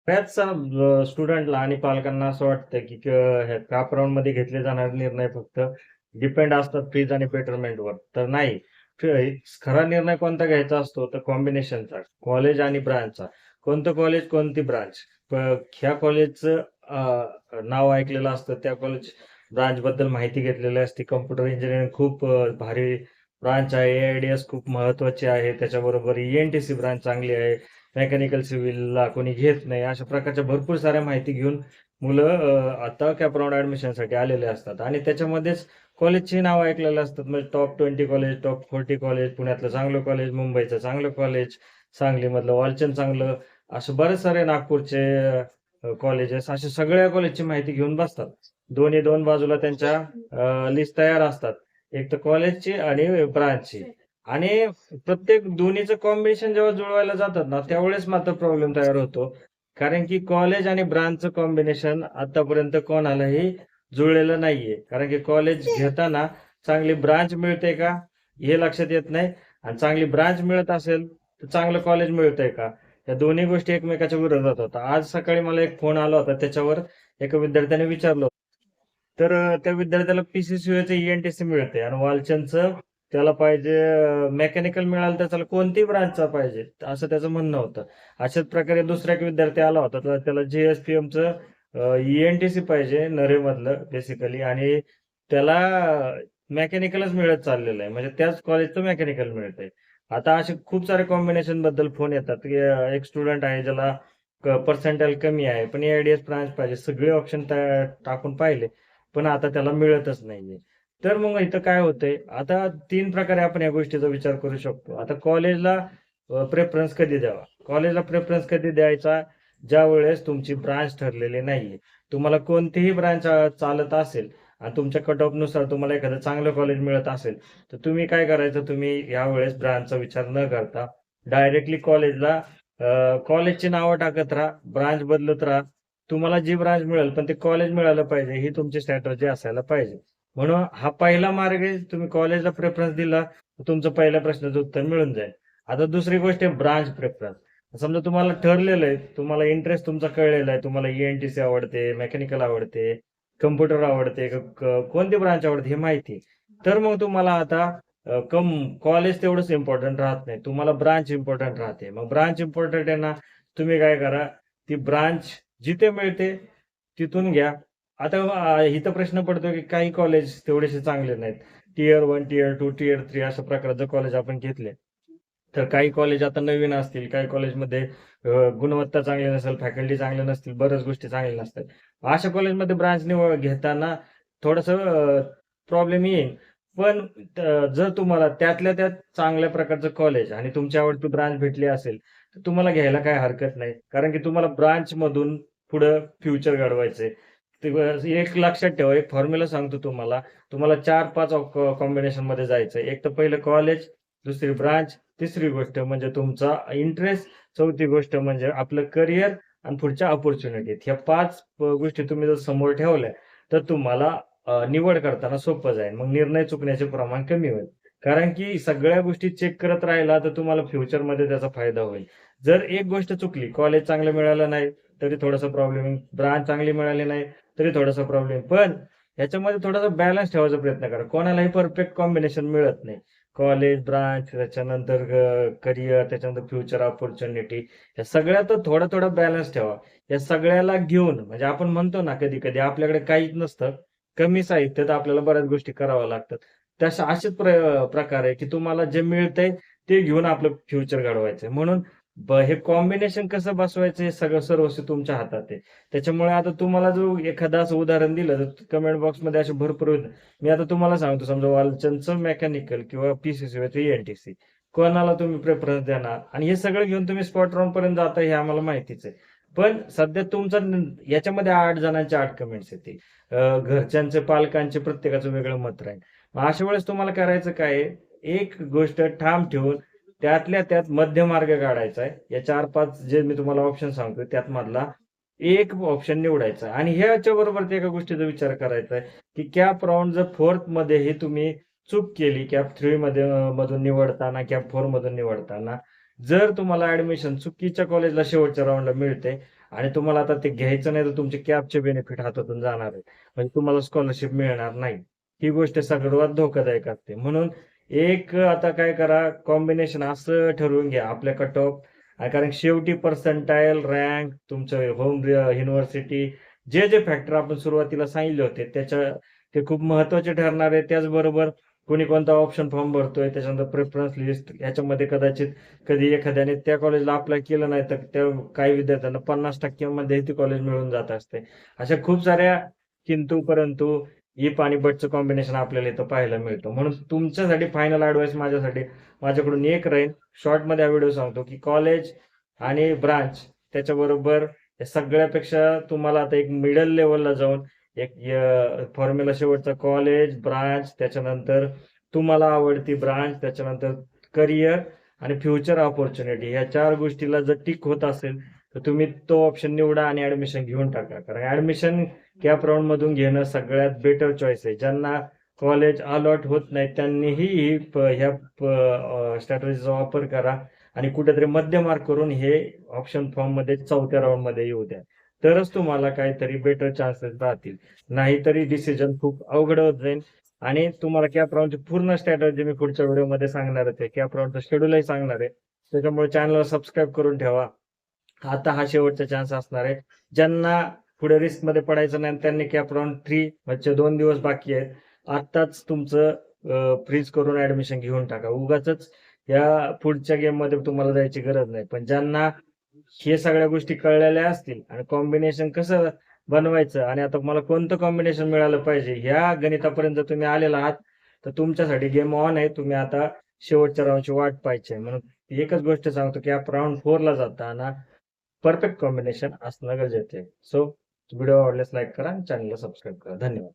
बऱ्याच स्टुडंटला आणि पालकांना असं वाटतं, की ह्या कॅप राउंडमध्ये घेतले जाणारे निर्णय फक्त डिपेंड असतात फीज आणि बेटरमेंटवर. तर नाही. खरा निर्णय कोणता घ्यायचा असतो, तर कॉम्बिनेशनचा, कॉलेज आणि ब्रांचचा. कोणतं कॉलेज, कोणती ब्रांच. प ह्या कॉलेजचं नाव ऐकलेलं असतं, त्या कॉलेज ब्रांचबद्दल माहिती घेतलेली असते. कॉम्प्युटर इंजिनिअरिंग खूप भारी ब्रांच आहे. ए-आय-डी-एस खूप महत्त्वाची आहे. त्याच्याबरोबर ई-एन-टी-सी ब्रांच चांगली आहे. मेकॅनिकल सिव्हिलला कोणी घेत नाही. अशा प्रकारच्या भरपूर साऱ्या माहिती घेऊन मुलं आता कॅप राउंड ॲडमिशनसाठी आलेले असतात आणि त्याच्यामध्येच कॉलेजची नावं ऐकलेली असतात. म्हणजे टॉप 20 कॉलेज, टॉप 40 कॉलेज, पुण्यातलं चांगलं कॉलेज, मुंबईचं चांगलं कॉलेज, सांगलीमधलं वालचंद चांगलं, असं बरेच सारे नागपूरचे कॉलेजेस, अशा सगळ्या कॉलेजची माहिती घेऊन बसतात. दोन्ही दोन बाजूला त्यांच्या लिस्ट तयार असतात. एक तर कॉलेजची आणि ब्रांचची. आणि प्रत्येक दोन्हीचं कॉम्बिनेशन जेव्हा जुळवायला जातात ना, त्यावेळेस मात्र प्रॉब्लेम तयार होतो. कारण की कॉलेज आणि ब्रांचचं कॉम्बिनेशन आतापर्यंत कोणालाही जुळलेलं नाहीये. कारण की कॉलेज घेताना चांगली ब्रांच मिळते का, हे लक्षात येत नाही. आणि चांगली ब्रांच मिळत असेल, तर चांगलं कॉलेज मिळतंय का? या दोन्ही गोष्टी एकमेकाच्या विरोधात होतात. आज सकाळी मला एक फोन आला होता. त्याच्यावर एका विद्यार्थ्याने विचारलं, तर त्या विद्यार्थ्याला पी-सी-सी-चं ई-एन-टी-सी मिळते आणि वालचंदचं त्याला पाहिजे मेकॅनिकल मिळालं तर त्याला कोणतीही ब्रांचचा पाहिजे, असं त्याचं म्हणणं होतं. अशाच प्रकारे दुसरा एक विद्यार्थी आला होता, तर त्याला जी-एस-पी-एमचं ई-एन-टी-सी पाहिजे नरेमधलं बेसिकली, आणि त्याला मेकॅनिकलच मिळत चाललेलं आहे. म्हणजे त्याच कॉलेजचं मेकॅनिकल मिळतंय. आता असे खूप सारे कॉम्बिनेशन बद्दल फोन येतात, की एक स्टुडंट आहे ज्याला पर्सेंटाइल कमी आहे, पण ए-आय-डी-एस ब्रांच पाहिजे. सगळे ऑप्शन टाकून पाहिले, पण आता त्याला मिळतच नाहीये. तर मग इथं काय होतंय, आता 3 प्रकारे आपण या गोष्टीचा विचार करू शकतो. आता कॉलेजला प्रेफरन्स कधी द्यावा? कॉलेजला प्रेफरन्स कधी द्यायचा? ज्यावेळेस तुमची ब्रांच ठरलेली नाहीये. तुम्हाला कोणतीही ब्रांच चालत असेल आणि तुमच्या कट ऑफनुसार तुम्हाला एखादं चांगलं कॉलेज मिळत असेल, तर तुम्ही काय करायचं, तुम्ही यावेळेस ब्रांचचा विचार न करता डायरेक्टली कॉलेजला कॉलेजची नावं टाकत राहा, ब्रांच बदलत राहा. तुम्हाला जी ब्रांच मिळेल, पण ते कॉलेज मिळालं पाहिजे, ही तुमची स्ट्रॅटेजी असायला पाहिजे. म्हणून हा पहिला मार्ग आहे. तुम्ही कॉलेजला प्रेफरन्स दिला, तर तुमचं पहिल्या प्रश्नाचं उत्तर मिळून जाईल. आता दुसरी गोष्ट आहे ब्रांच प्रेफरन्स. समजा तुम्हाला ठरलेलं आहे, तुम्हाला इंटरेस्ट तुमचा कळलेला आहे, तुम्हाला ई-एन-टी-सी आवडते, मेकॅनिकल आवडते, कम्प्युटर आवडते, कोणती ब्रांच आवडते हे माहिती आहे. तर मग तुम्हाला आता कॉलेज तेवढंच इम्पॉर्टंट राहत नाही. तुम्हाला ब्रांच इम्पॉर्टंट राहते. मग ब्रांच इम्पॉर्टंट आहे ना, तुम्ही काय करा, ती ब्रांच जिथे मिळते तिथून घ्या. आता इथं प्रश्न पडतो, की काही कॉलेज तेवढेसे चांगले नाहीत. टियर 1, टियर 2, टियर 3 अशा प्रकारचं कॉलेज आपण घेतले. तर काही कॉलेज आता नवीन असतील, काही कॉलेजमध्ये गुणवत्ता चांगली नसेल, फॅकल्टी चांगले नसतील, बऱ्याच गोष्टी चांगल्या नसतात. अशा कॉलेजमध्ये ब्रांच निवड घेताना थोडंसं प्रॉब्लेम येईल. पण जर तुम्हाला त्यातल्या त्यात चांगल्या प्रकारचं कॉलेज आणि तुमची आवडती ब्रांच भेटली असेल, तर तुम्हाला घ्यायला काही हरकत नाही. कारण की तुम्हाला ब्रांचमधून पुढं फ्युचर घडवायचंय. एक लक्षात ठेवा, एक फॉर्म्युला सांगतो तुम्हाला. तुम्हाला 4-5 कॉम्बिनेशनमध्ये जायचंय. एक तर पहिलं कॉलेज, दुसरी ब्रांच, तिसरी गोष्ट म्हणजे तुमचा इंटरेस्ट, चौथी गोष्ट म्हणजे आपलं करियर आणि पुढच्या अपॉर्च्युनिटीज. ह्या 5 गोष्टी तुम्ही जर समोर ठेवल्या, तर तुम्हाला निवड करताना सोपं जाईल. मग निर्णय चुकण्याचे प्रमाण कमी होईल. कारण की सगळ्या गोष्टी चेक करत राहिला, तर तुम्हाला फ्युचरमध्ये त्याचा फायदा होईल. जर एक गोष्ट चुकली, कॉलेज चांगलं मिळालं नाही, तरी थोडासा प्रॉब्लेम येईल. ब्रांच चांगली मिळाली नाही, तरी थोडासा प्रॉब्लेम. पण ह्याच्यामध्ये थोडासा बॅलन्स ठेवायचा प्रयत्न करा. कोणालाही परफेक्ट कॉम्बिनेशन मिळत नाही. कॉलेज, ब्रांच, त्याच्यानंतर करियर, त्याच्यानंतर फ्युचर अपॉर्च्युनिटी, या सगळ्यात थोडा-थोडा बॅलन्स ठेवा. या सगळ्याला घेऊन म्हणजे आपण म्हणतो ना कधी-कधी आपल्याकडे काहीच नसतं. कमी साहित्यात आपल्याला बऱ्याच गोष्टी कराव्या लागतात. तशा असेच प्रकार आहे, की तुम्हाला जे मिळतंय ते घेऊन आपलं फ्युचर घडवायचंय. म्हणून हे कॉम्बिनेशन कसं बसवायचं हे सगळं सर्वस्वी तुमच्या हातात आहे. त्याच्यामुळे आता तुम्हाला जो एखादं असं उदाहरण दिलं, तर कमेंट बॉक्समध्ये असे भरपूर मी आता तुम्हाला सांगतो, समजा वालचंदचं मेकॅनिकल किंवा पी-सी-सी ई-एन-टी-सी. कोणाला तुम्ही प्रेफरन्स देणार? आणि हे सगळं घेऊन तुम्ही स्पॉट राउंड पर्यंत जाता हे आम्हाला माहितीच आहे. पण सध्या तुमचा याच्यामध्ये 8 जणांचे 8 कमेंट्स येतील. घरच्यांचे, पालकांचे प्रत्येकाचं वेगळं मत राहील. मग अशा वेळेस तुम्हाला करायचं काय आहे? एक गोष्ट ठाम ठेवून त्यातल्या त्यात मध्य मार्ग काढायचा आहे. या 4-5 जे मी तुम्हाला ऑप्शन सांगतोय त्यात मधला एक ऑप्शन निवडायचा आहे. आणि ह्याच्याबरोबर एका गोष्टीचा विचार करायचा आहे, की कॅप राउंड जर 4th मध्ये हे तुम्ही चूक केली, कॅप 3 मध्ये मधून निवडताना, कॅप 4 मधून निवडताना, जर तुम्हाला ऍडमिशन चुकीच्या कॉलेजला शेवटच्या राउंडला मिळते आणि तुम्हाला आता ते घ्यायचं नाही तर तुमचे कॅपचे बेनिफिट हातातून जाणार आहे, म्हणजे तुम्हाला स्कॉलरशिप मिळणार नाही. ही गोष्ट सर्वात धोकादायक असते. म्हणून एक आता काय करा, कॉम्बिनेशन असं ठरवून घ्या आपल्या कट ऑफ, कारण शेवटी पर्सेंटाईल, रँक, तुमचं होम युनिव्हर्सिटी, जे जे फॅक्टर आपण सुरुवातीला सांगितले होते ते खूप महत्वाचे ठरणार आहे. त्याचबरोबर कोणी कोणता ऑप्शन फॉर्म भरतोय, त्याच्यानंतर प्रेफरन्स लिस्ट, याच्यामध्ये कदाचित कधी एखाद्याने त्या कॉलेजला अप्लाय केलं नाही तर त्या काही विद्यार्थ्यांना 50% मध्ये ते कॉलेज मिळून जात असते. अशा खूप साऱ्या किंतु परंतु इफ आणि बटचं कॉम्बिनेशन आपल्याला इथं पाहायला मिळतं. म्हणून तुमच्यासाठी फायनल ऍडवाइस माझ्याकडून एक राहील. शॉर्टमध्ये हा व्हिडिओ सांगतो की कॉलेज आणि ब्रांच, त्याच्याबरोबर या सगळ्यापेक्षा तुम्हाला आता एक मिडल लेवलला जाऊन एक फॉर्म्युला शेवटचा कॉलेज, ब्रांच, त्याच्यानंतर तुम्हाला आवडती ब्रांच, त्याच्यानंतर करिअर आणि फ्युचर ऑपॉर्च्युनिटी, या 4 गोष्टीला जर टिक होत असेल तर तुम्ही तो ऑप्शन निवडा आणि ऍडमिशन घेऊन टाका. कारण ऍडमिशन कॅप राऊंड मधून घेणं सगळ्यात बेटर चॉईस आहे. ज्यांना कॉलेज अलॉट होत नाही त्यांनीही ह्या स्ट्रॅटेजीचा वापर करा आणि कुठेतरी मध्य मार्क करून हे ऑप्शन फॉर्म मध्ये 4थ्या राऊंड मध्ये येऊ द्या. तरच तुम्हाला काहीतरी बेटर चान्सेस राहतील. नाहीतरी डिसिजन खूप अवघड होत जाईल. आणि तुम्हाला कॅप राऊंडची पूर्ण स्ट्रॅटेजी मी पुढच्या व्हिडिओमध्ये सांगणारच आहे. कॅप राऊंडचं शेड्यूलही सांगणार आहे. त्याच्यामुळे चॅनलला सबस्क्राईब करून ठेवा. आता हा शेवटचा चान्स असणार आहे. ज्यांना पुढे रिस्क मध्ये पडायचं नाही त्यांनी कॅप राऊंड 3 म्हणजे 2 दिवस बाकी आहेत, आत्ताच तुमचं फ्रीज करून ऍडमिशन घेऊन टाका. उगाच या पुढच्या गेम मध्ये तुम्हाला जायची गरज नाही. पण ज्यांना हे सगळ्या गोष्टी कळलेल्या असतील आणि कॉम्बिनेशन कसं बनवायचं आणि आता मला कोणतं कॉम्बिनेशन मिळालं पाहिजे, ह्या गणितापर्यंत जर तुम्ही आलेला आहात तर तुमच्यासाठी गेम ऑन आहे. तुम्ही आता शेवटच्या राऊंडची वाट पाहायची आहे. म्हणून एकच गोष्ट सांगतो की आप राऊंड 4 ला जाताना परफेक्ट कॉम्बिनेशन असणं गरजेचं आहे. सो व्हिडिओ आवडल्यास लाईक करा आणि चॅनलला सबस्क्राईब करा. धन्यवाद.